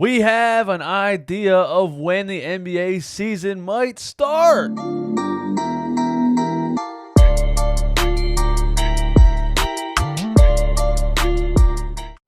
We have an idea of when the NBA season might start.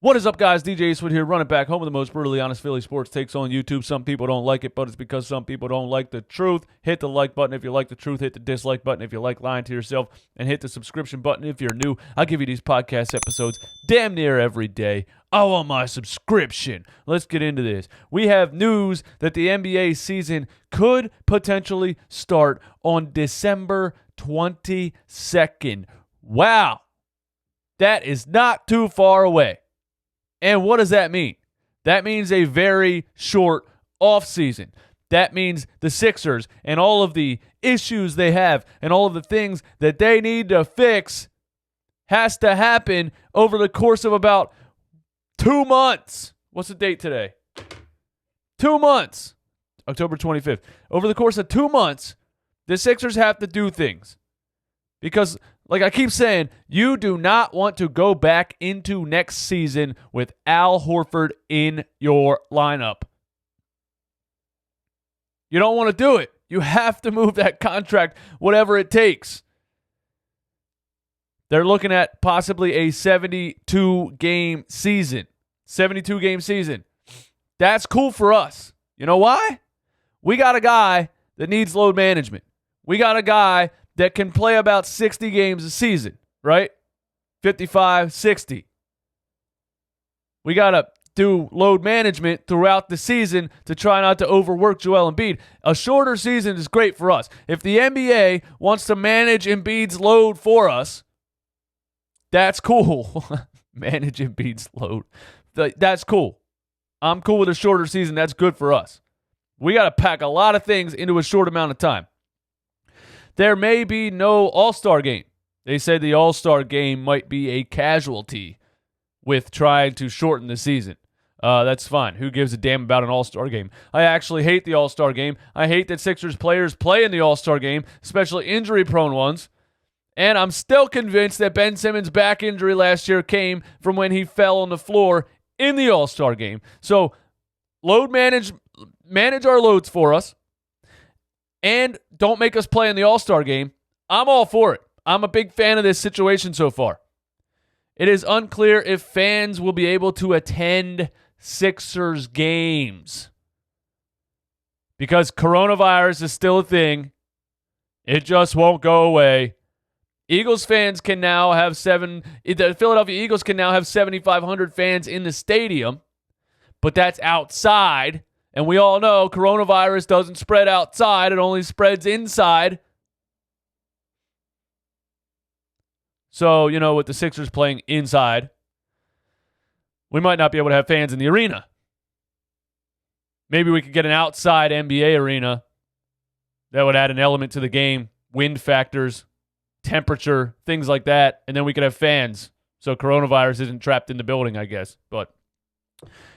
What is up, guys? DJ Sweat here, running back home with the most brutally honest Philly sports takes on YouTube. Some people don't like it, but it's because some people don't like the truth. Hit the like button if you like the truth. Hit the dislike button if you like lying to yourself. And hit the subscription button if you're new. I give you these podcast episodes damn near every day. I want my subscription. Let's get into this. We have news that the NBA season could potentially start on December 22nd. Wow. That is not too far away. And what does that mean? That means a very short offseason. That means the Sixers and all of the issues they have and all of the things that they need to fix has to happen over the course of about 2 months. What's the date today? 2 months. October 25th. Over the course of 2 months, the Sixers have to do things. Because, like I keep saying, you do not want to go back into next season with Al Horford in your lineup. You don't want to do it. You have to move that contract, whatever it takes. They're looking at possibly a 72-game season. 72-game season. That's cool for us. You know why? We got a guy that needs load management. We got a guy that can play about 60 games a season, right? 55, 60. We got to do load management throughout the season to try not to overwork Joel Embiid. A shorter season is great for us. If the NBA wants to manage Embiid's load for us, that's cool. Manage Embiid's load. That's cool. I'm cool with a shorter season. That's good for us. We got to pack a lot of things into a short amount of time. There may be no All-Star game. They said the All-Star game might be a casualty with trying to shorten the season. That's fine. Who gives a damn about an All-Star game? I actually hate the All-Star game. I hate that Sixers players play in the All-Star game, especially injury-prone ones. And I'm still convinced that Ben Simmons' back injury last year came from when he fell on the floor in the All-Star game. So manage our loads for us. And don't make us play in the All-Star game. I'm all for it. I'm a big fan of this situation so far. It is unclear if fans will be able to attend Sixers games because coronavirus is still a thing. It just won't go away. Eagles fans can now have the Philadelphia Eagles can now have 7,500 fans in the stadium, but that's outside. And we all know coronavirus doesn't spread outside. It only spreads inside. So, with the Sixers playing inside, we might not be able to have fans in the arena. Maybe we could get an outside NBA arena. That would add an element to the game. Wind factors, temperature, things like that. And then we could have fans. So coronavirus isn't trapped in the building, I guess. But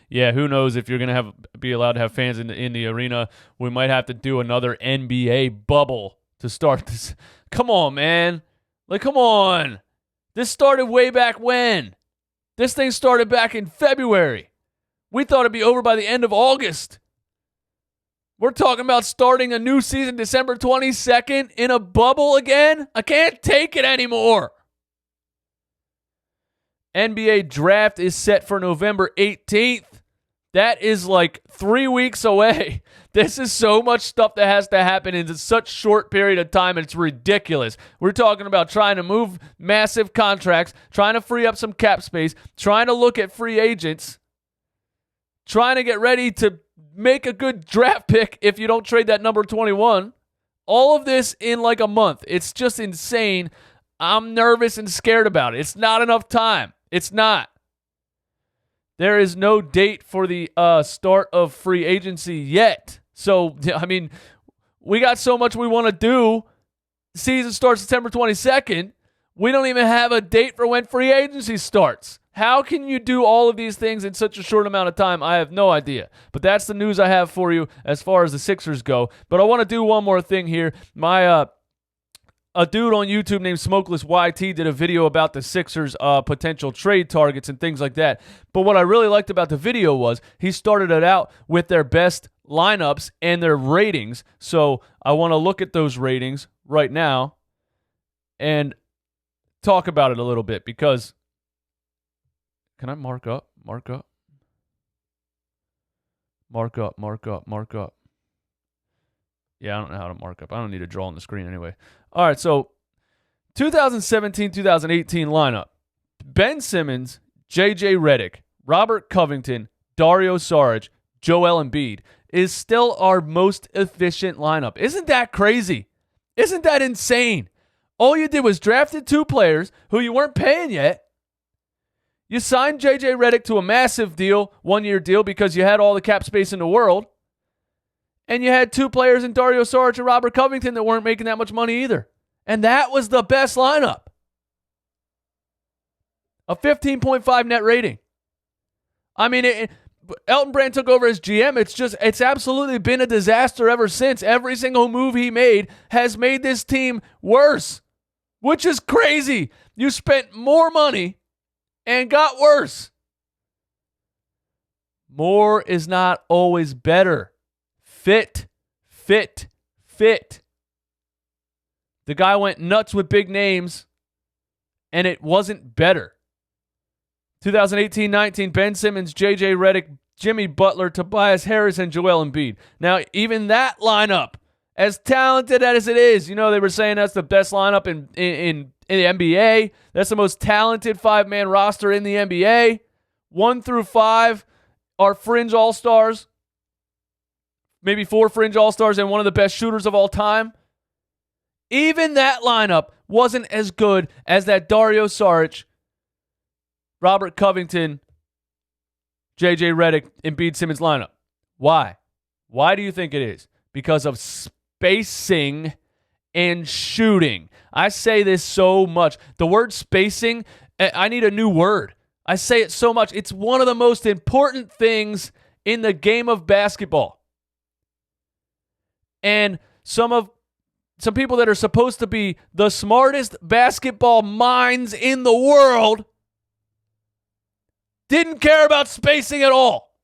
yeah, who knows if you're going to be allowed to have fans in the arena. We might have to do another NBA bubble to start this. Come on, man. Come on. This started way back when. This thing started back in February. We thought it'd be over by the end of August. We're talking about starting a new season December 22nd in a bubble again? I can't take it anymore. NBA draft is set for November 18th. That is 3 weeks away. This is so much stuff that has to happen in such short period of time. It's ridiculous. We're talking about trying to move massive contracts, trying to free up some cap space, trying to look at free agents, trying to get ready to make a good draft pick if you don't trade that number 21. All of this in a month. It's just insane. I'm nervous and scared about it. It's not enough time. It's not. There is no date for the start of free agency yet. So, we got so much we want to do. Season starts September 22nd. We don't even have a date for when free agency starts. How can you do all of these things in such a short amount of time? I have no idea. But that's the news I have for you as far as the Sixers go. But I want to do one more thing here. My a dude on YouTube named Smokeless YT did a video about the Sixers' potential trade targets and things like that. But what I really liked about the video was he started it out with their best lineups and their ratings. So I want to look at those ratings right now and talk about it a little bit because can I mark up? Mark up. Yeah, I don't know how to mark up. I don't need to draw on the screen anyway. All right, so 2017-2018 lineup. Ben Simmons, J.J. Redick, Robert Covington, Dario Saric, Joel Embiid is still our most efficient lineup. Isn't that crazy? Isn't that insane? All you did was drafted 2 players who you weren't paying yet. You signed J.J. Redick to a massive deal, 1-year deal, because you had all the cap space in the world. And you had 2 players in Dario Saric and Robert Covington that weren't making that much money either. And that was the best lineup. A 15.5 net rating. I mean, Elton Brand took over as GM. It's absolutely been a disaster ever since. Every single move he made has made this team worse, which is crazy. You spent more money and got worse. More is not always better. Fit. The guy went nuts with big names, and it wasn't better. 2018-19, Ben Simmons, J.J. Redick, Jimmy Butler, Tobias Harris, and Joel Embiid. Now, even that lineup, as talented as it is, they were saying that's the best lineup in the NBA. That's the most talented 5-man roster in the NBA. 1 through 5 are fringe all-stars. Maybe 4 fringe all-stars and one of the best shooters of all time. Even that lineup wasn't as good as that Dario Saric, Robert Covington, J.J. Redick, Embiid Simmons lineup. Why? Why do you think it is? Because of spacing and shooting. I say this so much. The word spacing, I need a new word. I say it so much. It's one of the most important things in the game of basketball. And some people that are supposed to be the smartest basketball minds in the world didn't care about spacing at all.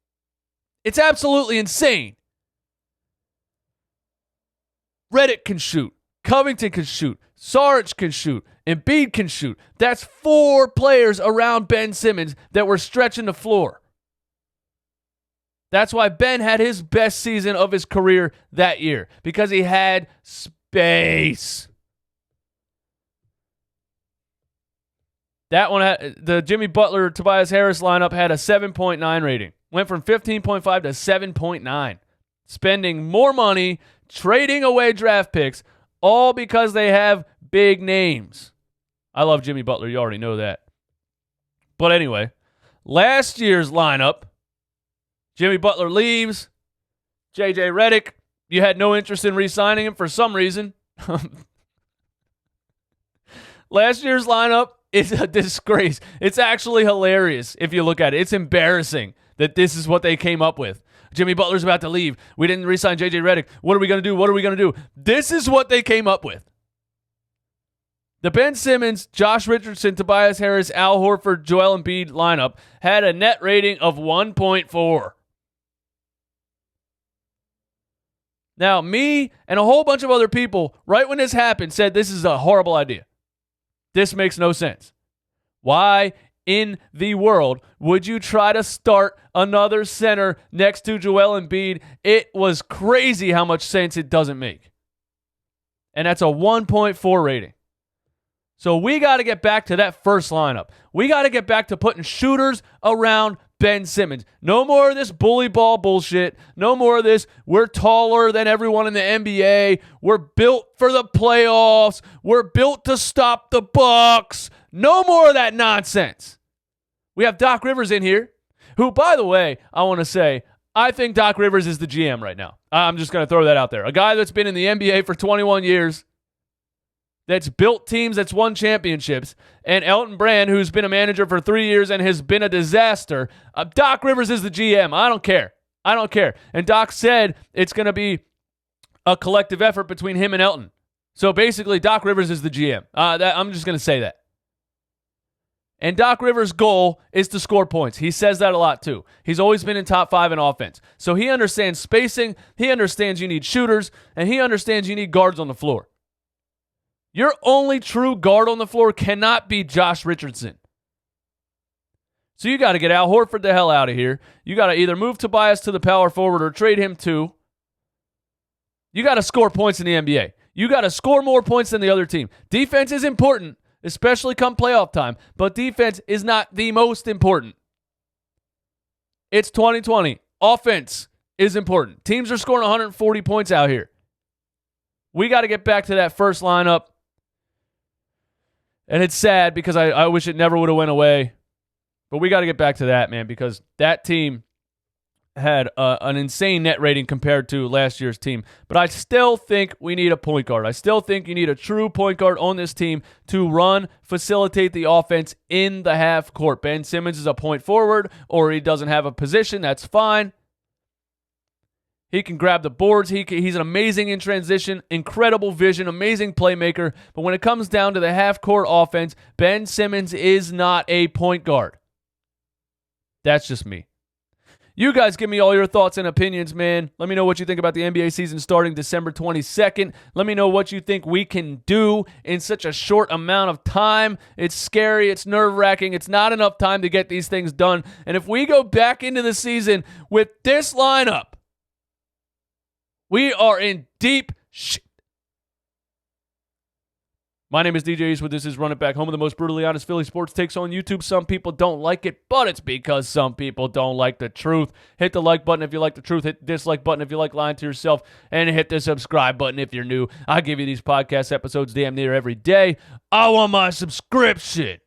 It's absolutely insane. Redick can shoot. Covington can shoot. Saric can shoot. Embiid can shoot. That's 4 players around Ben Simmons that were stretching the floor. That's why Ben had his best season of his career that year, because he had space. That one, the Jimmy Butler, Tobias Harris lineup had a 7.9 rating. Went from 15.5 to 7.9. Spending more money, trading away draft picks, all because they have big names. I love Jimmy Butler. You already know that. But anyway, last year's lineup, Jimmy Butler leaves. J.J. Redick, you had no interest in re-signing him for some reason. Last year's lineup is a disgrace. It's actually hilarious if you look at it. It's embarrassing that this is what they came up with. Jimmy Butler's about to leave. We didn't re-sign J.J. Redick. What are we going to do? This is what they came up with. The Ben Simmons, Josh Richardson, Tobias Harris, Al Horford, Joel Embiid lineup had a net rating of 1.4. Now, me and a whole bunch of other people, right when this happened, said this is a horrible idea. This makes no sense. Why in the world would you try to start another center next to Joel Embiid? It was crazy how much sense it doesn't make. And that's a 1.4 rating. So we got to get back to that first lineup. We got to get back to putting shooters around Ben Simmons. No more of this bully ball bullshit. No more of this, we're taller than everyone in the NBA. We're built for the playoffs. We're built to stop the Bucks. No more of that nonsense. We have Doc Rivers in here, who, by the way, I want to say, I think Doc Rivers is the GM right now. I'm just going to throw that out there. A guy that's been in the NBA for 21 years, that's built teams, that's won championships, and Elton Brand, who's been a manager for 3 years and has been a disaster. Doc Rivers is the GM. I don't care. And Doc said it's going to be a collective effort between him and Elton. So basically, Doc Rivers is the GM. I'm just going to say that. And Doc Rivers' goal is to score points. He says that a lot too. He's always been in top 5 in offense. So he understands spacing, he understands you need shooters, and he understands you need guards on the floor. Your only true guard on the floor cannot be Josh Richardson. So you got to get Al Horford the hell out of here. You got to either move Tobias to the power forward or trade him too. You got to score points in the NBA. You got to score more points than the other team. Defense is important, especially come playoff time, but defense is not the most important. It's 2020. Offense is important. Teams are scoring 140 points out here. We got to get back to that first lineup. And it's sad because I wish it never would have went away. But we got to get back to that, man, because that team had an insane net rating compared to last year's team. But I still think we need a point guard. I still think you need a true point guard on this team to facilitate the offense in the half court. Ben Simmons is a point forward, or he doesn't have a position. That's fine. He can grab the boards. He's an amazing in transition, incredible vision, amazing playmaker. But when it comes down to the half court offense, Ben Simmons is not a point guard. That's just me. You guys give me all your thoughts and opinions, man. Let me know what you think about the NBA season starting December 22nd. Let me know what you think we can do in such a short amount of time. It's scary. It's nerve-wracking. It's not enough time to get these things done. And if we go back into the season with this lineup, we are in deep shit. My name is DJ Eastwood. This is Run It Back, home of the most brutally honest Philly sports takes on YouTube. Some people don't like it, but it's because some people don't like the truth. Hit the like button if you like the truth. Hit the dislike button if you like lying to yourself. And hit the subscribe button if you're new. I give you these podcast episodes damn near every day. I want my subscription.